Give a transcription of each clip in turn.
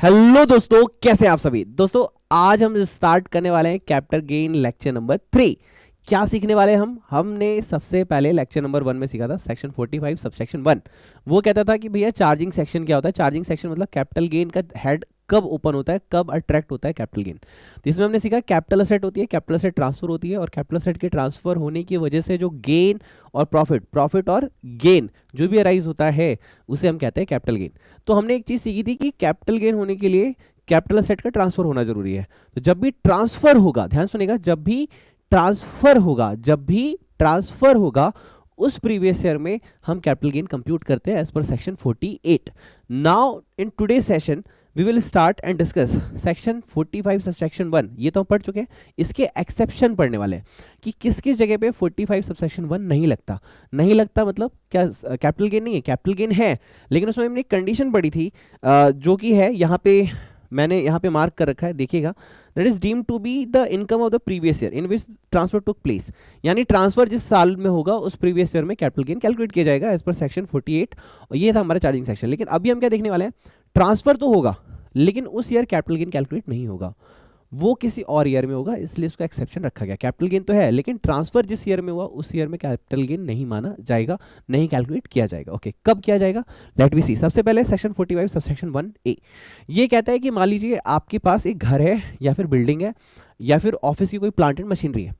Hello दोस्तों, कैसे हैं आप सभी दोस्तों। आज हम स्टार्ट करने वाले हैं कैपिटल गेन लेक्चर नंबर 3। क्या सीखने वाले हैं हमने सबसे पहले लेक्चर नंबर 1 में सीखा था सेक्शन 45 सबसेक्शन 1। वो कहता था कि भैया चार्जिंग सेक्शन क्या होता है। चार्जिंग सेक्शन मतलब कैपिटल गेन का हेड कब ओपन होता है, कब अट्रैक्ट होता है कैपिटल गेन। तो इसमें हमने सीखा कैपिटल असेट होती है, कैपिटल असेट ट्रांसफर होती है, और कैपिटल असेट के ट्रांसफर होने की वजह से जो गेन और प्रॉफिट और गेन जो भी अराइज होता है उसे हम कहते हैं कैपिटल गेन। तो हमने एक चीज सीखी थी कि कैपिटल गेन होने के लिए कैपिटल असेट का ट्रांसफर होना जरूरी है। तो जब भी ट्रांसफर होगा, ध्यान सुनिएगा, जब भी ट्रांसफर होगा उस प्रीवियस ईयर में हम कैपिटल गेन कंप्यूट करते हैं as per section 48। Now in today session we will start and discuss section 45 subsection 1। ये तो हम पढ़ चुके हैं, इसके एक्सेप्शन पढ़ने वाले हैं कि किस किस जगह पे 45 सबसेक्शन 1 नहीं लगता मतलब क्या कैपिटल गेन नहीं है, कैपिटल गेन है, लेकिन उसमें हमने एक कंडीशन पढ़ी थी जो कि है यहाँ पे, मैंने यहाँ पे मार्क कर रखा है, देखिएगा। That is deemed to be the income of the previous year in which transfer took place. यानी ट्रांसफर जिस साल में होगा उस प्रीवियस ईयर में कैपिटल गेन कैलकुलेट किया जाएगा एज पर सेक्शन 48। और ये था हमारा चार्जिंग सेक्शन। लेकिन अभी हम क्या देखने वाले हैं, ट्रांसफर तो होगा लेकिन उस ईयर कैपिटल गेन कैलकुलेट नहीं होगा, वो किसी और ईयर में होगा, इसलिए उसका एक्सेप्शन रखा गया। कैपिटल गेन तो है लेकिन ट्रांसफर जिस ईयर में हुआ उस ईयर में कैपिटल गेन नहीं माना जाएगा, नहीं कैलकुलेट किया जाएगा। ओके, कब किया जाएगा, लेट वी सी। सबसे पहले सेक्शन 45 सबसेक्शन 1A ये कहता है कि मान लीजिए आपके पास एक घर है या फिर बिल्डिंग है या फिर ऑफिस की कोई प्लांट एंड मशीनरी है।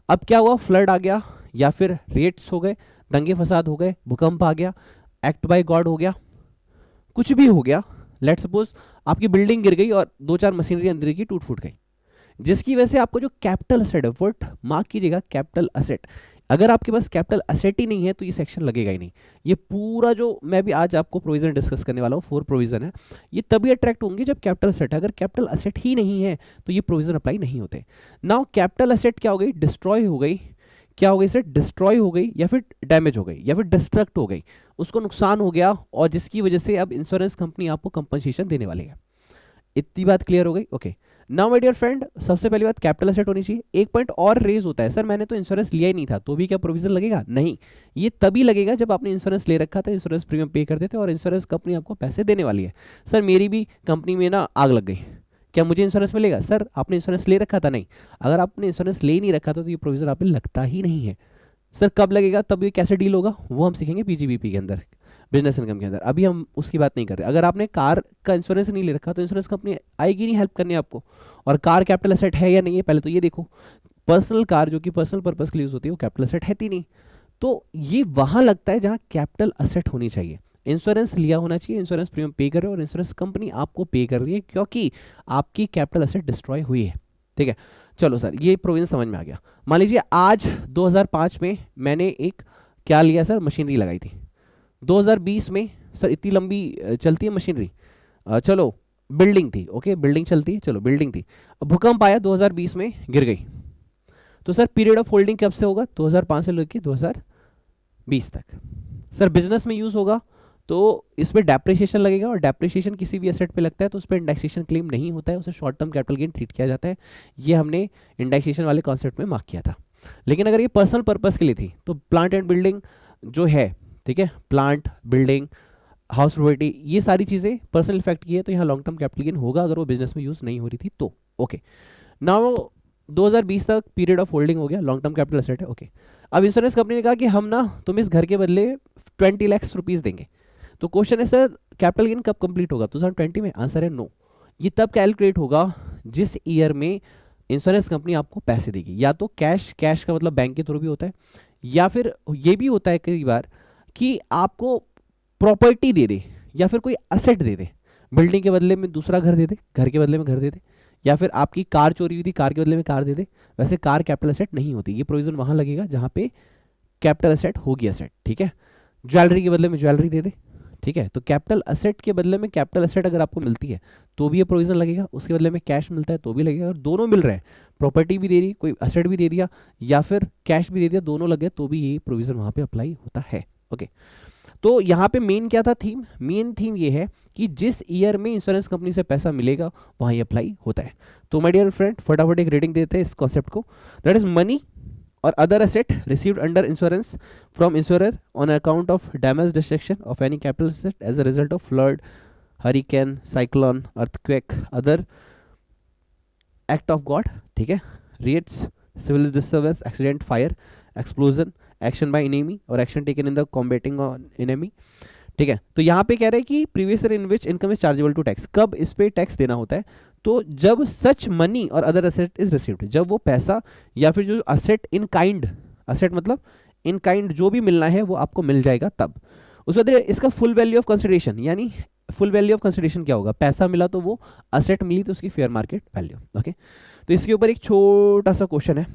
अब क्या हुआ, फ्लड आ गया या फिर रेट्स हो गए, दंगे फसाद हो गए, भूकंप आ गया, एक्ट बाय गॉड हो गया, कुछ भी हो गया। लेट सपोज आपकी बिल्डिंग गिर गई और दो चार मशीनरी अंदर की टूट फूट गई, जिसकी वजह से आपको जो कैपिटल असेट है, वर्ड मार्क कीजिएगा कैपिटल असेट। अगर आपके पास कैपिटल असेट ही नहीं है तो ये सेक्शन लगेगा ही नहीं। ये पूरा जो मैं भी आज आपको प्रोविजन डिस्कस करने वाला हूँ, 4 प्रोविजन है, ये तभी अट्रैक्ट होंगे जब कैपिटल असेट है। अगर कैपिटल असेट ही नहीं है तो ये प्रोविजन अप्लाई नहीं होते। नाउ कैपिटल असेट क्या हो गई, डिस्ट्रॉय हो गई, क्या हो गई सर, डिस्ट्रॉय हो गई या फिर डैमेज हो गई या फिर डिस्ट्रक्ट हो गई, उसको नुकसान हो गया, और जिसकी वजह से अब इंश्योरेंस कंपनी आपको कंपनसेशन देने वाली है। इतनी बात क्लियर हो गई। Okay, now my dear friend, सबसे पहली बात कैपिटल असेट होनी चाहिए। एक पॉइंट और रेज होता है, सर मैंने तो इंश्योरेंस लिया ही नहीं था तो भी क्या प्रोविजन लगेगा, नहीं, ये तभी लगेगा जब आपने इंश्योरेंस ले रखा था, इंश्योरेंस प्रीमियम पे करते थे और इंश्योरेंस कंपनी आपको पैसे देने वाली है। सर मेरी भी कंपनी में ना आग लग गई, क्या मुझे इंश्योरेंस मिलेगा, सर आपने इंश्योरेंस ले रखा था, नहीं, अगर आपने इंश्योरेंस ले नहीं रखा था तो ये प्रोविजन आप पे लगता ही नहीं है। सर कब लगेगा, तब ये कैसे डील होगा, वो हम सीखेंगे पीजीबीपी के अंदर, बिजनेस इनकम के अंदर। अभी हम उसकी बात नहीं कर रहे। अगर आपने कार का इंश्योरेंस नहीं ले रखा तो इंश्योरेंस कंपनी आएगी नहीं हेल्प करने आपको। और कार कैपिटल असेट है या नहीं है पहले तो ये देखो। पर्सनल कार जो कि पर्सनल पर्पस के लिए यूज होती है वो कैपिटल असेट है ही नहीं। तो ये वहां लगता है जहां कैपिटल असेट होनी चाहिए। इंश्योरेंस लिया होना चाहिए, इंश्योरेंस प्रीमियम पे कर रहे हो और इंश्योरेंस कंपनी आपको पे कर रही है क्योंकि आपकी कैपिटल असेट डिस्ट्रॉय हुई है। ठीक है, चलो सर ये प्रोविजन समझ में आ गया। मान लीजिए आज 2005 में मैंने एक क्या लिया सर, मशीनरी लगाई थी। 2020 में सर इतनी लंबी चलती है मशीनरी, चलो बिल्डिंग थी, ओके बिल्डिंग चलती है, चलो बिल्डिंग थी। अब भूकंप आया 2020 में, गिर गई, तो सर पीरियड ऑफ होल्डिंग कब से होगा, 2005 से लेकर 2020 तक। सर बिजनेस में यूज होगा तो इस पर डेप्रिसिएशन लगेगा, और डेप्रिसिएशन किसी भी एसेट पे लगता है तो उस पर इंडेक्सेशन क्लेम नहीं होता है, उसे short term capital gain treat किया जाता है। ये हमने इंडेक्सेशन वाले कॉन्सेप्ट में मार्क किया था। लेकिन अगर ये पर्सनल पर्पस के लिए थी तो प्लांट एंड बिल्डिंग जो है, ठीक है, प्लांट बिल्डिंग हाउस प्रॉपर्टी ये सारी चीज़ें पर्सनल इफेक्ट की है तो यहाँ लॉन्ग टर्म कैपिटल गेन होगा अगर वो बिजनेस में यूज नहीं हो रही थी तो। ओके, नाउ 2020 तक पीरियड ऑफ होल्डिंग हो गया, लॉन्ग टर्म कैपिटल असेट है। ओके, अब इंश्योरेंस कंपनी ने कहा कि हम ना तुम इस घर के बदले 20 लाख रुपीज़ देंगे। तो क्वेश्चन है सर कैपिटल गेन कब कंप्लीट होगा, 2020 में, आंसर है नो। ये तब कैलकुलेट होगा जिस ईयर में इंश्योरेंस कंपनी आपको पैसे देगी, या तो कैश, कैश का मतलब बैंक के थ्रू भी होता है, या फिर ये भी होता है कई बार कि आपको प्रॉपर्टी दे दे या फिर कोई असेट दे दे, बिल्डिंग के बदले में दूसरा घर दे दे, घर के बदले में घर दे दे, या फिर आपकी कार चोरी हुई थी, कार के बदले में कार दे दे। वैसे कार कैपिटल असेट नहीं होती, ये प्रोविजन वहां लगेगा जहां पे कैपिटल असेट होगी असेट। ठीक है, ज्वेलरी के बदले में ज्वेलरी दे दे, ठीक है, तो कैपिटल असेट के बदले में कैपिटल असेट अगर आपको मिलती है तो भी ये प्रोविजन लगेगा, उसके बदले में कैश मिलता है तो भी लगेगा। और दोनों मिल रहे हैं, प्रॉपर्टी भी दे रही, कोई असेट भी दे दिया या फिर कैश भी दे दिया, दोनों लगे तो भी ये प्रोविजन वहां पे अप्लाई होता है। ओके, तो यहाँ पे मेन क्या था थीम, मेन थीम ये है कि जिस ईयर में इंश्योरेंस कंपनी से पैसा मिलेगा वहां ये अप्लाई होता है। तो माय डियर फ्रेंड फटाफट एक रीडिंग देते हैं इस कॉन्सेप्ट को। That is money or other asset received under insurance from insurer on account of damage destruction of any capital asset as a result of flood, hurricane, cyclone, earthquake, other act of God, ठीक है, riots, civil disturbance, accident, fire, explosion, action by enemy और action taken in the combating enemy, ठीक है। तो यहाँ पे कह रहे हैं कि previous year in which income is chargeable to tax, कब इस पे टैक्स देना होता है, तो जब सच मनी और अदर असेट इज रिसीव्ड, जब वो पैसा या फिर जो असेट इन काइंड, असेट मतलब इन काइंड जो भी मिलना है वो आपको मिल जाएगा तब। उसके बाद इसका फुल वैल्यू ऑफ कंसिडरेशन, यानी फुल वैल्यू ऑफ कंसिडरेशन क्या होगा, पैसा मिला तो वो असेट मिली तो उसकी फेयर मार्केट वैल्यू, ओके। तो इसके ऊपर एक छोटा सा क्वेश्चन है।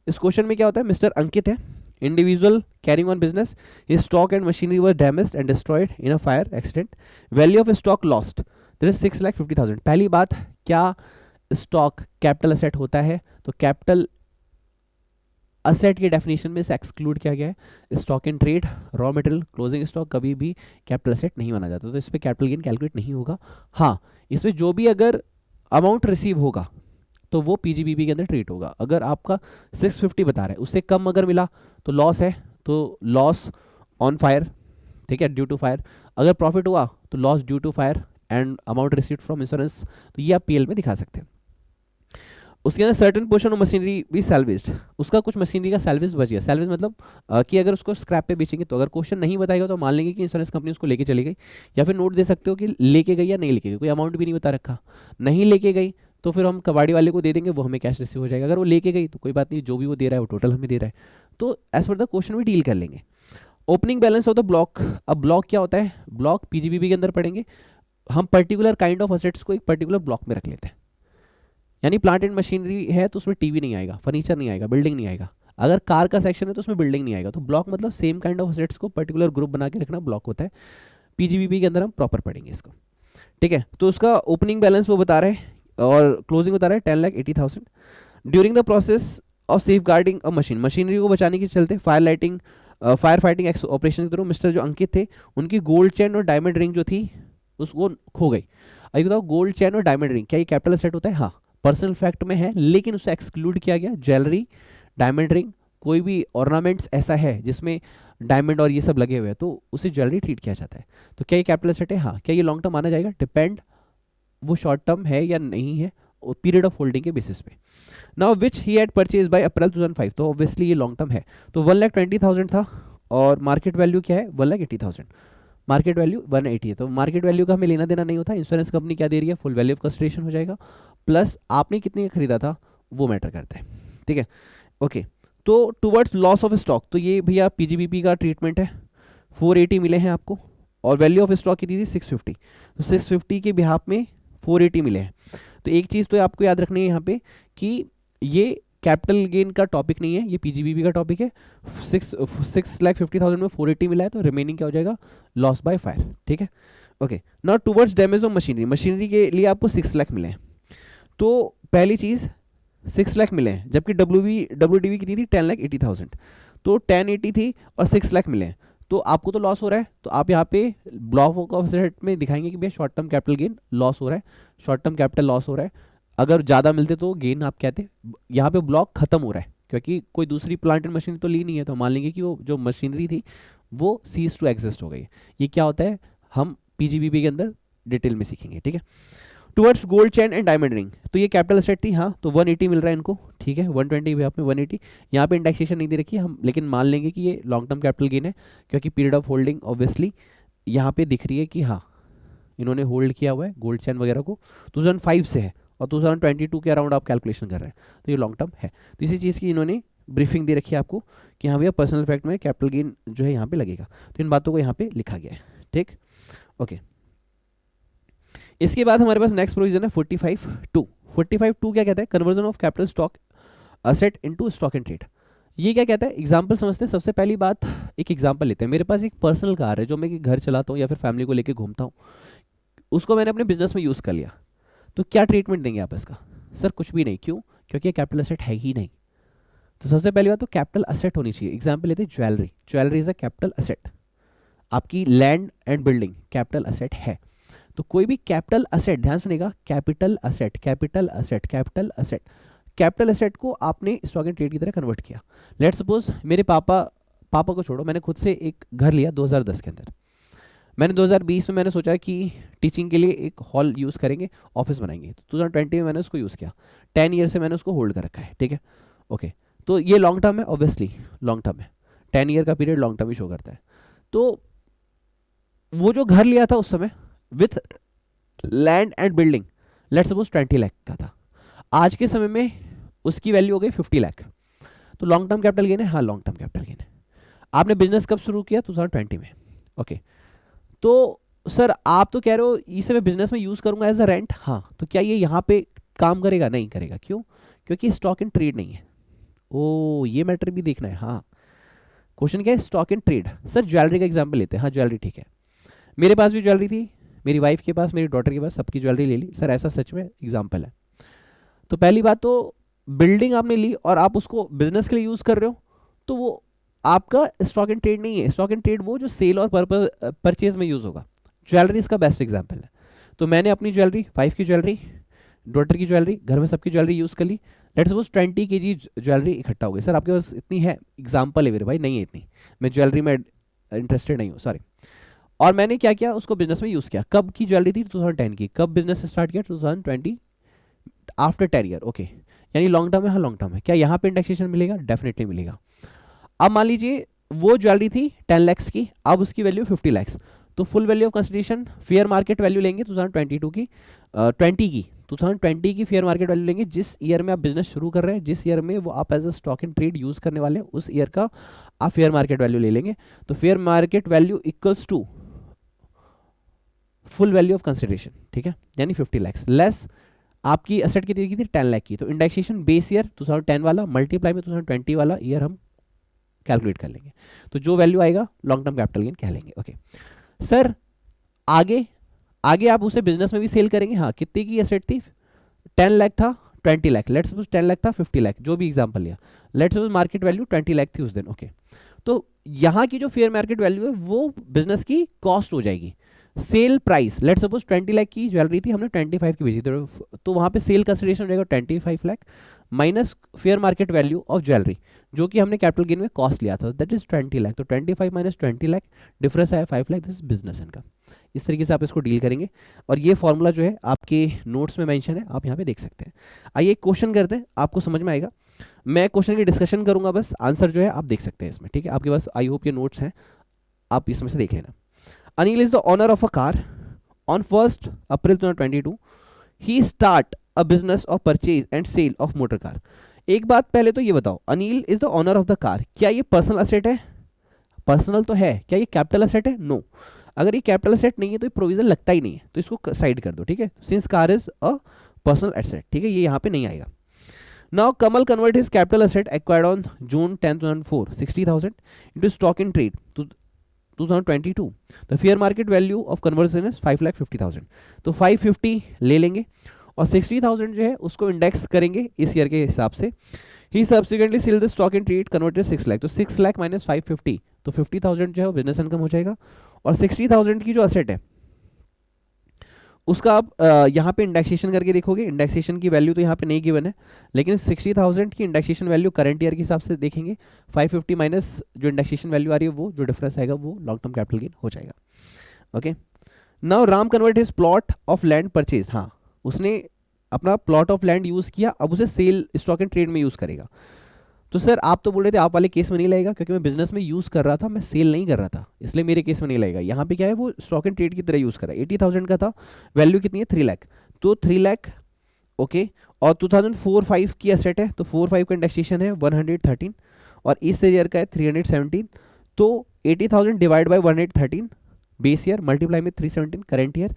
इस क्वेश्चन में क्या होता है, मिस्टर अंकित है, individual carrying on business, his stock and machinery were damaged and destroyed in a fire accident, value of stock lost their is 6,50,000। पहली बात, क्या स्टॉक कैपिटल असेट होता है, तो कैपिटल असेट की डेफिनेशन में से एक्सक्लूड किया गया है। Stock in trade, raw material, closing stock कभी भी कैपिटल असेट नहीं माना जाता, तो इस पर कैपिटल गेन कैलकुलेट नहीं होगा। हाँ, इसमें जो भी अगर अमाउंट रिसीव होगा तो वो पीजीबीपी के अंदर ट्रीट होगा। अगर आपका 650 बता रहा है, उससे कम अगर मिला तो लॉस है, तो लॉस ऑन फायर, ठीक है, ड्यू टू फायर। अगर प्रॉफिट हुआ तो loss due to fire and amount received from insurance, तो ये आप पीएल में दिखा सकते हैं। उसके अंदर सर्टेन पोर्शन ऑफ मशीनरी भी सैल्वेज्ड, उसका कुछ मशीनरी का सैल्वेज बच गया। सैल्वेज मतलब कि अगर उसको स्क्रैप पे बेचेंगे, तो अगर क्वेश्चन नहीं बताएगा तो मान लेंगे कि इंश्योरेंस कंपनी उसको लेके चली गई, या फिर नोट दे सकते हो कि लेके गई या नहीं लेके गई, कोई अमाउंट भी नहीं बता रखा। नहीं लेके गई तो फिर हम कबाड़ी वाले को दे देंगे, वो हमें कैश रिसीव हो जाएगा। अगर वो लेके गई तो कोई बात नहीं, जो भी वो दे रहा है वो टोटल हमें दे रहा है, तो एज पर द क्वेश्चन भी डील कर लेंगे। Opening balance of the block, अब ब्लॉक क्या होता है, ब्लॉक पीजीबीपी के अंदर पढ़ेंगे हम। पर्टिकुलर काइंड ऑफ असेट्स को एक पर्टिकुलर ब्लॉक में रख लेते हैं, यानी प्लांट एंड मशीनरी है तो उसमें टीवी नहीं आएगा, फर्नीचर नहीं आएगा, बिल्डिंग नहीं आएगा। अगर कार का सेक्शन है तो उसमें बिल्डिंग नहीं आएगा। तो ब्लॉक मतलब सेम काइंड ऑफ असेट्स को पर्टिकुलर ग्रुप बना के रखना ब्लॉक होता है। पीजीबीपी के अंदर हम प्रॉपर पढ़ेंगे इसको, ठीक है। तो उसका ओपनिंग बैलेंस वो बता रहे हैं और क्लोजिंग बता रहे हैं 10,80,000। During the process of safeguarding a machine, machinery को बचाने के चलते फायर फाइटिंग ऑपरेशन के थ्रू मिस्टर जो अंकित थे, उनकी गोल्ड चेन और डायमंड रिंग जो थी उसको खो गई। अभी बताओ, गोल्ड चेन और डायमंड रिंग क्या ये कैपिटल असेट होता है? हाँ, पर्सनल फैक्ट में है, लेकिन उससे एक्सक्लूड किया गया। ज्वेलरी, डायमंड रिंग, कोई भी ऑर्नामेंट्स ऐसा है जिसमें डायमंड और ये सब लगे हुए हैं तो उसे ज्वेलरी ट्रीट किया जाता है। तो क्या ये कैपिटल असेट है? हाँ। क्या ये लॉन्ग टर्म माना जाएगा? डिपेंड वो शॉर्ट टर्म है या नहीं है, पीरियड ऑफ होल्डिंग के बेसिस पे। Now which he had purchase by April 2005, तो ऑब्वियसली ये लॉन्ग टर्म है। तो 1,20,000 था और मार्केट वैल्यू क्या है? 1,80,000। मार्केट वैल्यू 180 है, तो मार्केट वैल्यू का हमें लेना देना नहीं होता। इंश्योरेंस कंपनी क्या दे रही है, फुल वैल्यू ऑफ कंसिडरेशन हो जाएगा, प्लस आपने कितने का खरीदा था वो मैटर करता है, ठीक है, ओके। तो टुवर्ड्स लॉस ऑफ स्टॉक, तो ये भैया पीजीबीपी का ट्रीटमेंट है। 480 मिले हैं आपको और वैल्यू ऑफ स्टॉक कितनी थी? 650। तो 650 के बिहाफ में 480 मिले हैं। तो एक चीज़ तो आपको याद रखनी है यहाँ पे कि ये कैपिटल गेन का टॉपिक नहीं है, ये पीजीबीपी का टॉपिक है। 6,50,000 में 480 मिला है, तो रिमेनिंग क्या हो जाएगा? लॉस बाय फायर, ठीक है, okay. Now towards damage of machinery, machinery के लिए आपको 6 लाख मिले हैं। तो पहली चीज़ 6 लाख मिले हैं, जबकि डब्ल्यूडीवी कितनी थी? 10,80,000। तो 1080 थी और 6 लाख मिले हैं, तो आपको तो लॉस हो रहा है। तो आप यहाँ पे ब्लॉक ऑफ असेट में दिखाएंगे कि भैया short term capital gain loss हो रहा है, शॉर्ट टर्म कैपिटल लॉस हो रहा है। अगर ज़्यादा मिलते तो गेन आप कहते। यहाँ पे ब्लॉक खत्म हो रहा है क्योंकि कोई दूसरी प्लांट एंड मशीनरी तो ली नहीं है, तो मान लेंगे कि वो जो मशीनरी थी वो सीज टू एग्जिस्ट हो गई। ये क्या होता है हम पीजीबीपी के अंदर डिटेल में सीखेंगे, ठीक है। Towards gold chain and diamond ring, तो ये कैपिटल असेट थी, हाँ, तो 180 मिल रहा है इनको, ठीक है। 120 भी आपने 180, यहाँ पे इंडेक्सेशन नहीं दे रखी है हम, लेकिन मान लेंगे कि ये लॉन्ग टर्म कैपिटल गेन है क्योंकि पीरियड ऑफ होल्डिंग ऑब्वियसली यहाँ पे दिख रही है कि हाँ इन्होंने होल्ड किया हुआ है गोल्ड चेन वगैरह को 2005 से है और 2022 के अराउंड आप कैलकुलेशन कर रहे हैं, तो ये लॉन्ग टर्म है। तो इसी चीज़ की इन्होंने ब्रीफिंग दे रखी है आपको कि हाँ भैया पर्सनल फैक्ट में कैपिटल गेन जो है यहाँ पे लगेगा, तो इन बातों को यहाँ पे लिखा गया है, ठीक, ओके। इसके बाद हमारे पास नेक्स्ट प्रोविजन है 45(2). 45(2) क्या कहता है? Conversion of capital stock asset into stock and trade. ये क्या कहता है? एग्जांपल समझते हैं। सबसे पहली बात, एक एग्जांपल लेते हैं। मेरे पास एक पर्सनल कार है जो मैं घर चलाता हूँ या फिर फैमिली को लेकर घूमता हूँ, उसको मैंने अपने बिजनेस में यूज़ कर लिया, तो क्या ट्रीटमेंट देंगे आप इसका? सर कुछ भी नहीं। क्यों? क्योंकि ये कैपिटल असेट है ही नहीं। तो सबसे पहली बात तो कैपिटल असेट होनी चाहिए। एग्जाम्पल लेते हैं jewellery, jewellery is a capital asset. आपकी land and building capital asset है। तो कोई भी कैपिटल असेट, ध्यान सुनेगा, capital asset, capital asset, capital asset, capital asset को आपने स्टॉक एंड ट्रेड की तरह कन्वर्ट किया। लेट्स सपोज मेरे पापा को छोड़ो, मैंने खुद से एक घर लिया 2010 के अंदर, मैंने 2020 में मैंने सोचा कि टीचिंग के लिए एक हॉल यूज़ करेंगे, ऑफिस बनाएंगे, तो 2020 में मैंने उसको यूज़ किया, 10 ईयर से मैंने उसको होल्ड कर रखा है, ठीक है, ओके। तो ये लॉन्ग टर्म है, ऑब्वियसली लॉन्ग टर्म है, 10 ईयर का पीरियड लॉन्ग टर्म ही शो करता है। तो वो जो घर लिया था उस समय with land and building, let's suppose 20 lakh का था, आज के समय में उसकी वैल्यू हो गई 50 लाख। तो लॉन्ग टर्म कैपिटल गेन है, हाँ लॉन्ग टर्म कैपिटल गेन है। आपने बिजनेस कब शुरू किया? 2020 में, ओके। तो सर आप तो कह रहे हो इसे मैं बिजनेस में यूज करूंगा एज अ रेंट, हाँ, तो क्या ये यहाँ पे काम करेगा? नहीं करेगा। क्यों? क्योंकि स्टॉक एंड ट्रेड नहीं है। ओ, ये मैटर भी देखना है। हाँ, क्वेश्चन क्या है? Stock and trade. Sir jewellery का एग्जांपल लेते हैं। हाँ ज्वेलरी, ठीक है, मेरे पास भी ज्वेलरी थी, मेरी वाइफ के पास, मेरी डॉटर के पास, सबकी ज्वेलरी ले ली। सर ऐसा सच में एग्जाम्पल है? तो पहली बात तो बिल्डिंग आपने ली और आप उसको बिजनेस के लिए यूज कर रहे हो, तो वो आपका स्टॉक एंड ट्रेड नहीं है। स्टॉक एंड ट्रेड वो जो सेल और परचेज में यूज होगा। ज्वेलरी इसका बेस्ट एग्जाम्पल है। तो मैंने अपनी ज्वेलरी, वाइफ की ज्वेलरी, डॉटर की ज्वेलरी, घर में सबकी ज्वेलरी यूज कर ली। लेट्स सपोज 20 kg ज्वेलरी इकट्ठा हो गई। सर आपके पास इतनी है? एग्जाम्पल है मेरे भाई, नहीं है इतनी, मैं ज्वेलरी में इंटरेस्टेड नहीं हूँ, सॉरी। और मैंने क्या किया? उसको बिजनेस में यूज किया। कब की ज्वेलरी थी? 2010 की। कब बिजनेस स्टार्ट किया? 2020, आफ्टर 10 ईयर, ओके। यानी लॉन्ग टर्म है, हाँ लॉन्ग टर्म है। क्या यहाँ पे इंडेक्सेशन मिलेगा? डेफिनेटली मिलेगा। अब मान लीजिए वो ज्वेलरी थी 10 लैक्स की, अब उसकी वैल्यू 50 लैक्स। तो full value of consideration fair market value लेंगे 2022 की, 2020 की फेयर मार्केट वैल्यू लेंगे, जिस ईयर में आप बिजनेस शुरू कर रहे हैं, जिस ईयर में वो आप as a stock and trade use करने वाले हैं, उस ईयर का आप फेयर मार्केट वैल्यू ले लेंगे। तो fair market value equals to full value of consideration, ठीक है, यानी 50 लैक्स लेस आपकी एसेट कितनी थी? 10 लाख की। तो इंडेक्सेशन बेस ईयर 2010 वाला मल्टीप्लाई में 2020 वाला ईयर हम कैलकुलेट कर लेंगे, तो जो वैल्यू आएगा लॉन्ग टर्म कैपिटल गेन कह लेंगे, ओके। सर आगे आगे आप उसे बिजनेस में भी सेल करेंगे, हाँ। कितनी की एसेट थी? 10 लाख था, 20 लाख, लेट्स सपोज 10 लाख था, 50 लाख, जो भी एग्जांपल लिया, let's suppose market value 20 lakh थी उस दिन, ओके। तो यहाँ की जो फेयर मार्केट वैल्यू है वो बिजनेस की कॉस्ट हो जाएगी। Sale price, let's suppose 20 lakh की ज्वेलरी थी, हमने 25 की बेची, तो वहां पे सेल कंसिडरेशन हो जाएगा 25 lakh minus fair market value of jewellery, जो कि हमने कैपिटल गेन में कॉस्ट लिया था, दैट इज 20 लाख। तो 25 माइनस 20 लाख, डिफरेंस आया 5 lakh, this is business income. इस तरीके से आप इसको डील करेंगे, और ये फॉर्मूला जो है आपके नोट्स में मेंशन है, आप यहाँ पे देख सकते हैं। आइए एक क्वेश्चन करते हैं, आपको समझ में आएगा। मैं क्वेश्चन की डिस्कशन करूंगा, बस आंसर जो है आप देख सकते हैं इसमें, ठीक है। आपके पास आई होप ये नोट्स हैं, आप इसमें से देख लेना। Anil is the owner of a car on 1st April 2022. He start a business of purchase and sale of motor car. एक बात पहले तो ये बताओ, Anil is the owner of the car, क्या ये पर्सनल असेट है? पर्सनल तो है। क्या ये कैपिटल असेट है? नो। अगर ये कैपिटल असेट नहीं है तो ये प्रोविजन लगता ही नहीं है, तो इसको साइड कर दो, ठीक है। Since car is a personal asset, ठीक है, ये यहाँ पे नहीं आएगा। Now Kamal convert his capital asset acquired on June 10, 2004 60,000 into stock in trade to 2022. The fair market value of conversion is 5,50,000. तो 550 ले लेंगे और 60,000 जो है उसको इंडेक्स करेंगे इस ईयर के हिसाब से। He subsequently sold the stock in trade converted 6 lakh, तो 6 लाख माइनस 550, तो 50,000 जो है वो बिजनेस इनकम हो जाएगा। और 60,000 की जो असेट है उसका आप यहाँ पे इंडेक्सेशन करके देखोगे, इंडेक्सेशन की वैल्यू तो यहाँ पे नहीं गिवन है, लेकिन 60,000 की इंडेक्सेशन वैल्यू करंट ईयर के हिसाब से देखेंगे, 550 माइनस जो इंडेक्सेशन वैल्यू आ रही है वो जो डिफरेंस आएगा वो लॉन्ग टर्म कैपिटल गेन हो जाएगा, okay. Now Ram convert his plot of land purchase, हाँ उसने अपना प्लॉट ऑफ लैंड यूज किया, अब उसे सेल स्टॉक एंड ट्रेड में यूज करेगा। तो सर आप तो बोल रहे थे आप वाले केस में नहीं लगेगा, क्योंकि मैं बिजनेस में यूज कर रहा था, मैं सेल नहीं कर रहा था, इसलिए मेरे केस में नहीं लगेगा। यहाँ पे क्या है, वो स्टॉक एंड ट्रेड की तरह यूज कर रहा है। 80,000 का था, वैल्यू कितनी है? 3 लाख, तो 3 लाख, ओके। और 2004-5 की एसेट है, तो 4-5 का इंडेक्सेशन है 113, और इस ईयर का है 317, तो 80,000 divide by 113 base year multiply में 317 करेंट ईयर,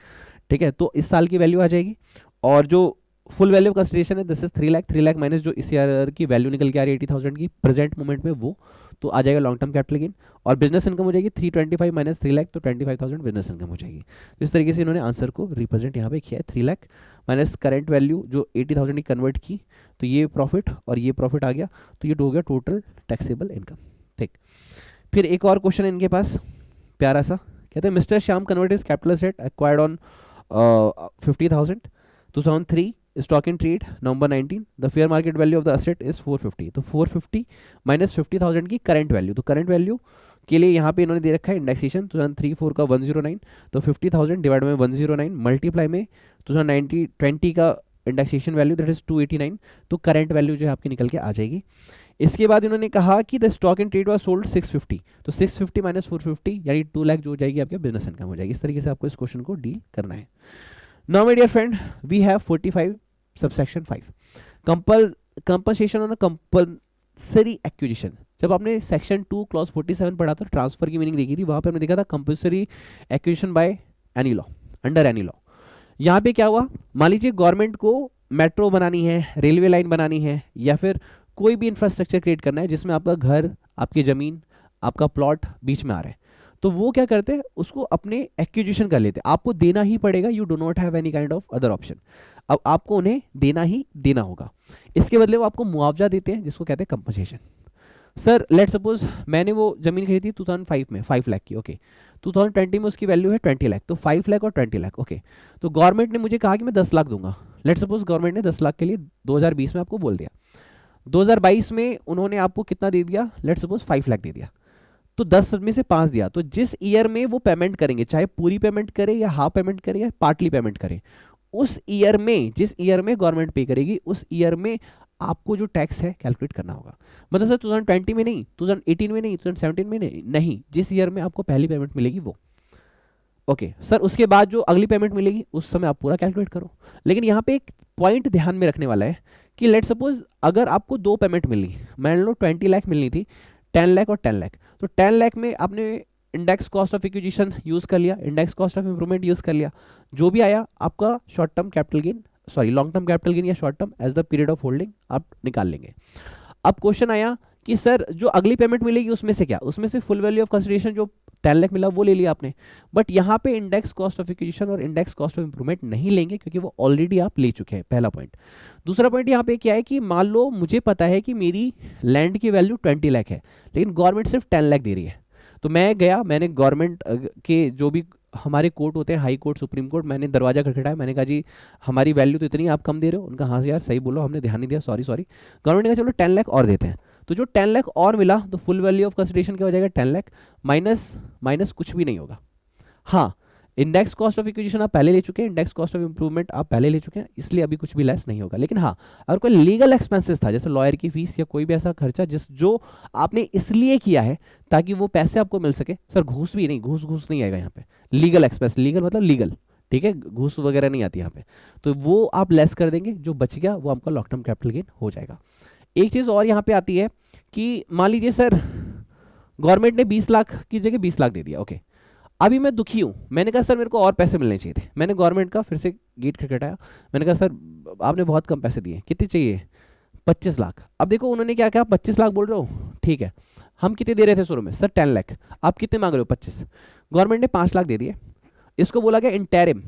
ठीक है। तो इस साल की वैल्यू आ जाएगी, और जो फुल वैल्यू ऑफ कंसिडरेशन है this is 3 lakh, 3 lakh minus जो इस ईयर की वैल्यू निकल के आ रही है 80,000 की प्रेजेंट मोमेंट में, वो तो आ जाएगा लॉन्ग टर्म कैपिटल गेन। और बिजनेस इनकम हो जाएगी 325 माइनस 3 लाख, तो 25,000 बिजनेस इनकम हो जाएगी। तो इस तरीके से इन्होंने आंसर को रिप्रेजेंट यहाँ पे किया है, 3 लाख माइनस करंट वैल्यू जो 80,000 की कन्वर्ट की, तो ये प्रॉफिट और ये प्रॉफिट आ गया, तो ये हो गया टोटल टैक्सेबल इनकम, ठीक। फिर एक और क्वेश्चन इनके पास प्यारा सा, कहते हैं mister Shyam convert is capital asset acquired on 50,000 2003 stock in trade November 19, the fair market value of the asset is 450, तो 450 माइनस 50,000 की करंट वैल्यू, तो करंट वैल्यू के लिए यहाँ पे इन्होंने दे रखा है इंडेक्सेशन 2003-4 का 109, तो 50,000 डिवाइड में 109 मल्टीप्लाई में 2020 का इंडेक्सेशन वैल्यू दैट इज 289, तो करंट वैल्यू जो है आपकी निकल के आ जाएगी। इसके बाद इन्होंने कहा कि the stock in trade was sold 650, तो 650 माइनस 450 यानी 2 लाख जो हो जाएगी आपके बिजनेस इनकम हो जाएगी। इस तरीके से आपको इस क्वेश्चन को डील करना है। Now my dear friend, we have 45 subsection 5 compensation on a compulsory acquisition. जब आपने सेक्शन 2 क्लॉज 47 पढ़ा था, ट्रांसफर की मीनिंग देखी थी, वहां पे हमने देखा था compulsory acquisition by any law, under any law. यहाँ पे क्या हुआ, मान लीजिए गवर्नमेंट को मेट्रो बनानी है, रेलवे लाइन बनानी है, या फिर कोई भी इंफ्रास्ट्रक्चर क्रिएट करना है जिसमें आपका घर, आपकी ज़मीन, आपका प्लॉट बीच में आ रहा है, तो वो क्या करते हैं, उसको अपने एक्विजिशन कर लेते हैं। आपको देना ही पड़ेगा, you do not have any kind of other option. अब आपको उन्हें देना ही देना होगा, इसके बदले वो आपको मुआवजा देते हैं जिसको कहते हैं कंपनसेशन। सर लेट सपोज मैंने वो ज़मीन खरीदी 2005 में 5 लाख की, ओके, 2020 में उसकी वैल्यू है 20 लाख, तो 5 लाख और 20 लाख, ओके, तो गवर्नमेंट ने मुझे कहा कि मैं 10 लाख दूंगा। लेट सपोज गवर्नमेंट ने 10 लाख के लिए 2020 में आपको बोल दिया, 2022 में उन्होंने आपको कितना दे दिया, लेट सपोज 5 लाख दे दिया, तो 10 में से 5 दिया, तो जिस ईयर में वो पेमेंट करेंगे, चाहे पूरी पेमेंट करे या हाफ पेमेंट करे या पार्टली पेमेंट करे, उस ईयर में, जिस ईयर में गवर्नमेंट पे करेगी, उस ईयर में आपको जो टैक्स है कैलकुलेट करना होगा। मतलब सर 2020 में नहीं, 2018 में नहीं, 2017 में नहीं, जिस ईयर में आपको पहली पेमेंट मिलेगी वो, ओके सर, उसके बाद जो अगली पेमेंट मिलेगी उस समय आप पूरा कैलकुलेट करो। लेकिन यहाँ पे एक पॉइंट ध्यान में रखने वाला है कि लेट सपोज अगर आपको 2 पेमेंट मिली, मान लो 20 लाख मिलनी थी, 10 लाख और 10 लाख, तो 10 लाख में आपने index cost of acquisition use कर लिया, index cost of improvement use कर लिया, जो भी आया आपका short term capital gain, sorry long term capital gain या short term as the period of holding आप निकाल लेंगे। अब क्वेश्चन आया कि सर जो अगली पेमेंट मिलेगी उसमें से क्या, उसमें से फुल वैल्यू ऑफ कंसिडरेशन जो 10 लाख मिला वो ले लिया आपने, बट यहाँ पे इंडेक्स कॉस्ट ऑफ एक्विजिशन और इंडेक्स कॉस्ट ऑफ इंप्रूवमेंट नहीं लेंगे क्योंकि वो ऑलरेडी आप ले चुके हैं, पहला पॉइंट। दूसरा पॉइंट यहाँ पे क्या है कि मान लो मुझे पता है कि मेरी लैंड की वैल्यू 20 लाख है, लेकिन गवर्नमेंट सिर्फ 10 लाख दे रही है, तो मैं गया, मैंने गवर्नमेंट के जो भी हमारे कोर्ट होते हैं, हाई कोर्ट, सुप्रीम कोर्ट, मैंने दरवाजा खटखटाया, मैंने कहा जी हमारी वैल्यू तो इतनी, आप कम दे रहे हो। उनका हाँ यार सही बोलो, हमने ध्यान नहीं दिया, सॉरी। गवर्नमेंट ने कहा चलो 10 लाख और देते हैं, तो जो 10 लाख और मिला तो फुल वैल्यू ऑफ कंसिडरेशन क्या हो जाएगा, 10 लाख माइनस कुछ भी नहीं होगा। हाँ, इंडेक्स कॉस्ट ऑफ एक्विजिशन आप पहले ले चुके हैं, इंडेक्स कॉस्ट ऑफ इंप्रूवमेंट आप पहले ले चुके हैं, इसलिए अभी कुछ भी लेस नहीं होगा। लेकिन हाँ, अगर कोई लीगल एक्सपेंसेस था, जैसे लॉयर की फीस या कोई भी ऐसा खर्चा जो आपने इसलिए किया है ताकि वो पैसे आपको मिल सके, सर घूस भी नहीं, घूस नहीं आएगा यहाँ पे, लीगल एक्सपेंस, लीगल मतलब लीगल, ठीक है, घूस वगैरह नहीं आती यहाँ पे, तो वो आप लेस कर देंगे, जो बच गया वो आपका लॉन्ग टर्म कैपिटल गेन हो जाएगा। एक चीज़ और यहाँ पे आती है कि मान लीजिए सर गवर्नमेंट ने 20 लाख की जगह 20 लाख दे दिया, ओके, अभी मैं दुखी हूँ, मैंने कहा सर मेरे को और पैसे मिलने चाहिए थे, मैंने गवर्नमेंट का फिर से गेट खटखटाया, मैंने कहा सर आपने बहुत कम पैसे दिए, कितने चाहिए, 25 लाख। अब देखो उन्होंने क्या कहा, 25 लाख बोल रहे हो, ठीक है, हम कितने दे रहे थे शुरू में, सर 10 लाख, आप कितने मांग रहे हो, 25, गवर्नमेंट ने 5 लाख दे दिए, इसको बोला गया इंटरिम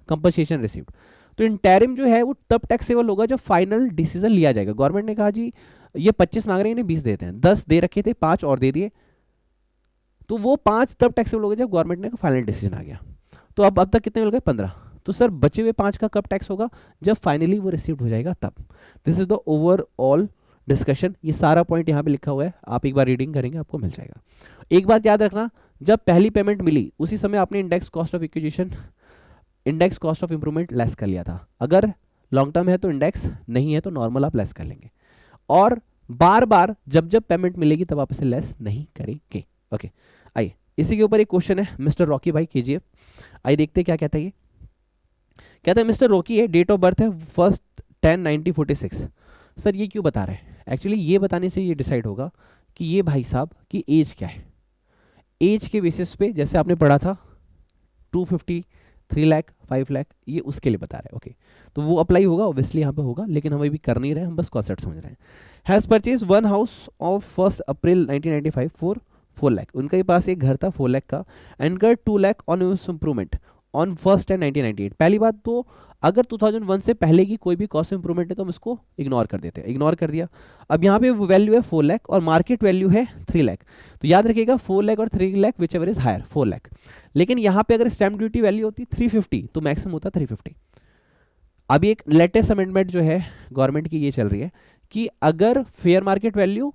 कंपनसेशन रिसीव्ड। तो इंटरिम जो है वो तब टैक्सेबल होगा जब फाइनल डिसीजन लिया जाएगा। गवर्नमेंट ने कहा जी ये 25 मांग रहे हैं, इन्हें 20 देते हैं, 10 दे रखे थे, 5 और दे दिए, तो वो 5 तब टैक्सेबल होगा जब गवर्नमेंट ने फाइनल डिसीजन आ गया। तो अब तक कितने मिल गए, 15, तो सर बचे हुए 5 का कब टैक्स होगा, जब फाइनली वो रिसीव्ड हो जाएगा तब। This is the overall discussion, ये सारा पॉइंट यहाँ पे लिखा हुआ है, आप एक बार रीडिंग करेंगे आपको मिल जाएगा। एक बात याद रखना, जब पहली पेमेंट मिली उसी समय आपने index cost of acquisition, index cost of improvement less कर लिया था, अगर लॉन्ग टर्म है तो इंडेक्स, नहीं है तो नॉर्मल आप लेस कर लेंगे, और बार बार जब पेमेंट मिलेगी तब आप इसे लेस नहीं करेंगे, ओके। आइए इसी के ऊपर एक क्वेश्चन है मिस्टर रॉकी भाई KGF, आइए देखते क्या कहता है ये। कहता है मिस्टर रॉकी है, डेट ऑफ बर्थ है 1/10/1946। सर ये क्यों बता रहे हैं, एक्चुअली ये बताने से ये डिसाइड होगा कि ये भाई साहब की एज क्या है। एज के बेसिस पे जैसे आपने पढ़ा था 250, 3 लाख, 5 लाख, ये उसके लिए बता रहे हैं, ओके, तो वो अप्लाई होगा ऑब्वियसली यहाँ पे होगा, लेकिन हम अभी कर नहीं रहे, हम बस कॉन्सेप्ट समझ रहे हैं। Has purchase 1 house of 1 April 1995 for 4 lakh, उनके पास एक घर था 4 लाख का, anchor 2 lakh on improvement on 1/10/1998। पहली बात तो अगर 2001 से पहले की कोई भी कॉस्ट इंप्रूवमेंट है तो हम इसको इग्नोर कर देते हैं, इग्नोर कर दिया। अब यहाँ पे वैल्यू है 4 लाख और मार्केट वैल्यू है 3 लाख, तो याद रखिएगा 4 लाख और 3 lakh whichever is higher, 4 lakh. लेकिन यहाँ पे अगर स्टैम्प ड्यूटी वैल्यू होती 350 तो मैक्सिमम होता 350। अभी एक लेटेस्ट अमेंडमेंट जो है गवर्नमेंट की ये चल रही है कि अगर फेयर मार्केट वैल्यू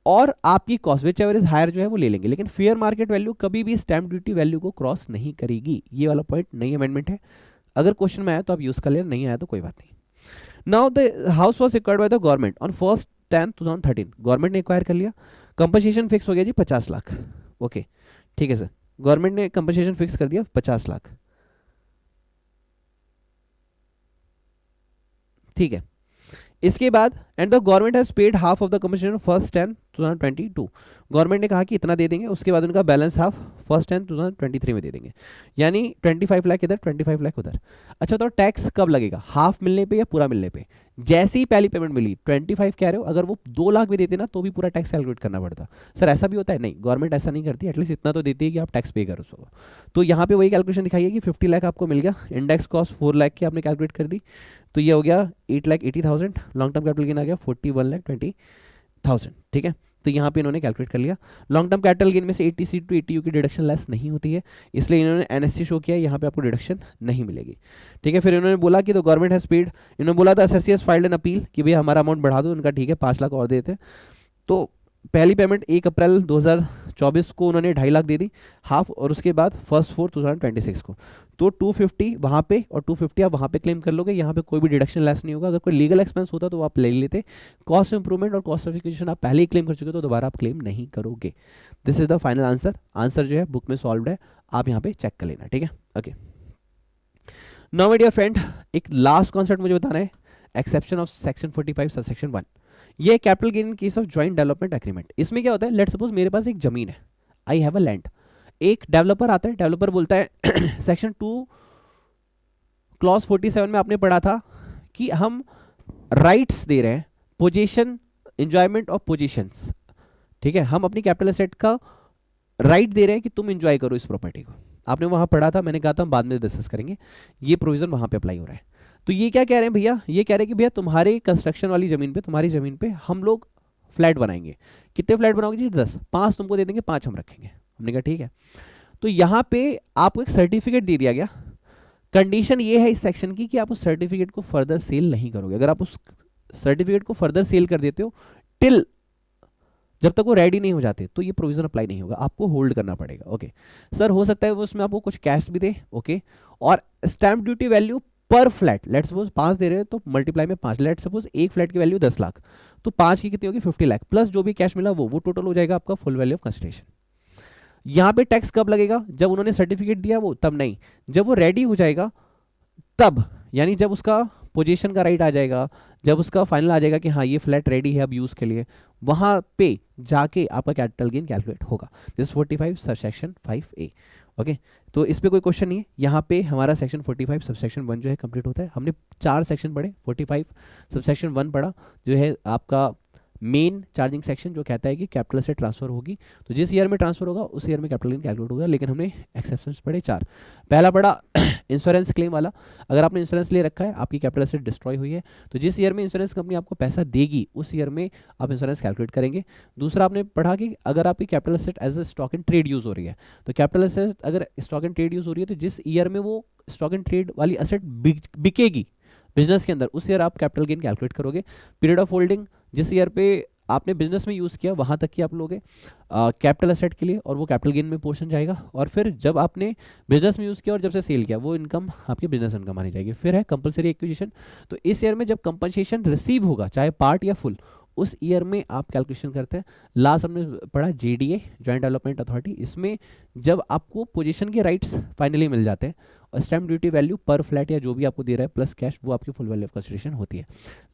और आपकी cost whichever is higher जो है वो ले लेंगे, लेकिन फेयर मार्केट वैल्यू कभी भी स्टैम्प ड्यूटी वैल्यू को क्रॉस नहीं करेगी। ये वाला पॉइंट नई अमेंडमेंट है, अगर क्वेश्चन में आया तो आप यूज कर लेना, नहीं आया तो कोई बात नहीं। Now the house was acquired by the government on 1st10/2013, government ने एक्वायर कर लिया, कंपनसेशन फिक्स हो गया जी 50 लाख। ओके ठीक है सर, गवर्नमेंट ने कंपनसेशन फिक्स कर दिया 50 लाख, ठीक है। इसके बाद and the government has paid half of the compensation 1st10/2022, government ने कहा कि इतना दे देंगे, उसके बाद उनका बैलेंस हाफ 1st10/2023 में दे देंगे, यानी 25 लाख इधर 25 लाख उधर। अच्छा तो टैक्स कब लगेगा, हाफ मिलने पे या पूरा मिलने पे? जैसे ही पहली पेमेंट मिली 25 कह रहे हो, अगर वो 2 लाख भी देते ना तो भी पूरा टैक्स कैलकुलेट करना पड़ता। सर ऐसा भी होता है? नहीं, गवर्नमेंट ऐसा नहीं करती, एटलीस्ट इतना तो देती है कि आप टैक्स पे करो सो। तो यहाँ पे वही कैलकुलेशन दिखाई है कि 50 लाख आपको मिल गया, इंडेक्स कॉस्ट 4 लाख की आपने कैलकुलेट कर दी, तो ये हो गया 8,80,000, लॉन्ग टर्म कैपिटल गेन आ गया 41,20,000, ठीक है। तो यहाँ पे इन्होंने कैलकुलेट कर लिया। लॉन्ग टर्म कैपिटल गेन में से 80C टू 80U की डिडक्शन लेस नहीं होती है, इसलिए इन्होंने NSC शो किया, यहाँ पे आपको डिडक्शन नहीं मिलेगी, ठीक है। फिर इन्होंने बोला कि द गवर्नमेंट हैज पेड, इन्होंने बोला था SSC has filed an appeal कि भैया हमारा अमाउंट बढ़ा दो, उनका ठीक है 5 लाख और देते हैं। तो पहली पेमेंट 1 अप्रैल 2024 को उन्होंने 2.5 लाख दे दी हाफ, और उसके बाद 1/4/2026 को तो 250 वहाँ पे और 250 आप वहाँ पे क्लेम कर लोगे, यहाँ पे कोई भी डिडक्शन लेस नहीं होगा। अगर कोई लीगल एक्सपेंस होता तो आप ले लेते, कॉस्ट इंप्रूवमेंट और कॉस्ट ऑफ आप पहले ही क्लेम कर चुके तो दोबारा आप क्लेम नहीं करोगे। This is the final answer. Answer जो है बुक में सॉल्व है, आप यहाँ पे चेक कर लेना, ठीक है। Okay now my dear friend, एक लास्ट कॉन्सेप्ट मुझे बताना है, एक्सेप्शन ऑफ सेक्शन 45 सबसेक्शन 1। ये capital gain in case of joint development agreement. इसमें क्या होता है, लेट्स सपोज मेरे पास एक जमीन है, आई हैव अ लैंड, एक डेवलपर आता है, डेवलपर बोलता है सेक्शन 2 क्लॉज 47 में आपने पढ़ा था कि हम राइट्स दे रहे हैं, पोजीशन एंजॉयमेंट ऑफ पोजीशंस, ठीक है, हम अपनी कैपिटल एसेट का राइट दे रहे हैं कि तुम एंजॉय करो इस प्रॉपर्टी को। आपने वहां पढ़ा था, मैंने कहा था हम बाद में डिस्कस करेंगे, ये प्रोविजन वहां पे अप्लाई हो रहा है। तो ये क्या कह रहे हैं भैया, ये कह रहे हैं कि भैया तुम्हारे कंस्ट्रक्शन वाली जमीन पे, तुम्हारी जमीन पे हम लोग फ्लैट बनाएंगे। कितने फ्लैट बनाओगे जी? 10, 5 तुमको दे देंगे, 5 हम रखेंगे। हमने कहा ठीक है। तो यहाँ पे आपको एक सर्टिफिकेट दे दिया गया, कंडीशन ये है इस सेक्शन की कि आप उस सर्टिफिकेट को फर्दर सेल नहीं करोगे। अगर आप उस सर्टिफिकेट को फर्दर सेल कर देते हो टिल जब तक वो रेडी नहीं हो जाते तो ये प्रोविजन अप्लाई नहीं होगा, आपको होल्ड करना पड़ेगा। ओके सर, हो सकता है वो उसमें आपको कुछ कैश भी दे, ओके। और स्टैंप ड्यूटी वैल्यू पर फ्लैट, लेट सपोज 5 दे रहे हो तो मल्टीप्लाई में 5, लेट सपोज एक फ्लैट की वैल्यू 10 लाख, तो 5 की कितनी होगी 50 लाख, प्लस जो भी कैश मिला वो टोटल हो जाएगा आपका फुल वैल्यू ऑफ कंसिडरेशन। यहाँ पे टैक्स कब लगेगा? जब उन्होंने सर्टिफिकेट दिया वो, तब नहीं, जब वो रेडी हो जाएगा तब, यानी जब उसका पोजीशन का राइट आ जाएगा, जब उसका फाइनल आ जाएगा कि हाँ ये फ्लैट रेडी है अब यूज के लिए, वहां पे जाके आपका कैपिटल गेन कैलकुलेट होगा। This 45 subsection 5A। ओके तो इस पे कोई क्वेश्चन नहीं है। यहाँ पे हमारा सेक्शन 45 सबसेक्शन 1 जो है कंप्लीट होता है। हमने 4 सेक्शन पढ़े, 45 सबसेक्शन 1 पढ़ा जो है आपका मेन चार्जिंग सेक्शन, जो कहता है कि कैपिटल से ट्रांसफर होगी, तो जिस ईयर में ट्रांसफर होगा उस ईयर में कैपिटल गेन कैलकुलेट होगा। लेकिन हमने एक्सेप्शंस पढ़े 4। पहला पढ़ा इंश्योरेंस क्लेम वाला, अगर आपने इंश्योरेंस ले रखा है, आपकी कैपिटल एसेट डिस्ट्रॉय हुई है, तो जिस ईयर में इंश्योरेंस कंपनी आपको पैसा देगी उस ईयर में आप इंश्योरेंस कैलकुलेट करेंगे। दूसरा आपने पढ़ा कि अगर आपकी capital asset as a stock and trade use हो रही है, तो कैपिटल एसेट अगर स्टॉक एंड ट्रेड यूज हो रही है तो जिस ईयर में वो स्टॉक एंड ट्रेड वाली एसेट बिकेगी बिजनेस के अंदर, उस ईयर आप कैपिटल गेन कैलकुलेट करोगे। पीरियड ऑफ होल्डिंग, जिस ईयर पे आपने बिजनेस में यूज़ किया वहाँ तक की आप लोगे कैपिटल एसेट के लिए, और वो कैपिटल गेन में पोर्शन जाएगा। और फिर जब आपने बिजनेस में यूज़ किया और जब से सेल किया, वो इनकम आपकी बिजनेस इनकम मानी जाएगी। फिर है कंपलसरी एक्विजिशन, तो इस ईयर में जब कंपनसेशन रिसीव होगा, चाहे पार्ट या फुल, उस ईयर में आप कैलकुलेशन करते हैं। लास्ट हमने पढ़ा JDA, जॉइंट डेवलपमेंट अथॉरिटी, इसमें जब आपको पोजीशन के राइट्स फाइनली मिल जाते हैं और स्टैम्प ड्यूटी वैल्यू पर फ्लैट या जो भी आपको दे रहा है प्लस कैश, वो आपकी फुल वैल्यू ऑफ कंसिडरेशन होती है।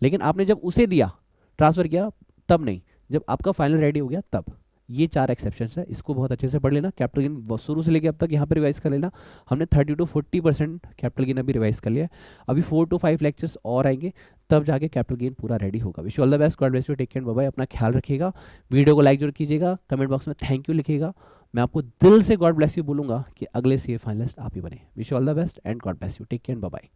लेकिन आपने जब उसे दिया, ट्रांसफर किया, तब नहीं, जब आपका फाइनल रेडी हो गया तब। ये 4 एक्सेप्शंस है, इसको बहुत अच्छे से पढ़ लेना। कैपिटल गेन शुरू से लेकर अब तक यहाँ पर रिवाइज कर लेना। हमने 30 to 40% कैपिटल गेन अभी रिवाइज कर लिया है। अभी 4 to 5 लेक्चर्स और आएंगे, तब जाके कैपिटल गेन पूरा रेडी होगा। Wish you all the best, God bless you, take care, bye bye. अपना ख्याल रखिएगा, वीडियो को लाइक जरूर कीजिएगा, कमेंट बॉक्स में थैंक यू लिखिएगा। मैं आपको दिल से गॉड ब्लेस यू बोलूंगा कि अगले CA फाइनलिस्ट आप ही बने। Wish you all the best and God bless you, take care, bye bye.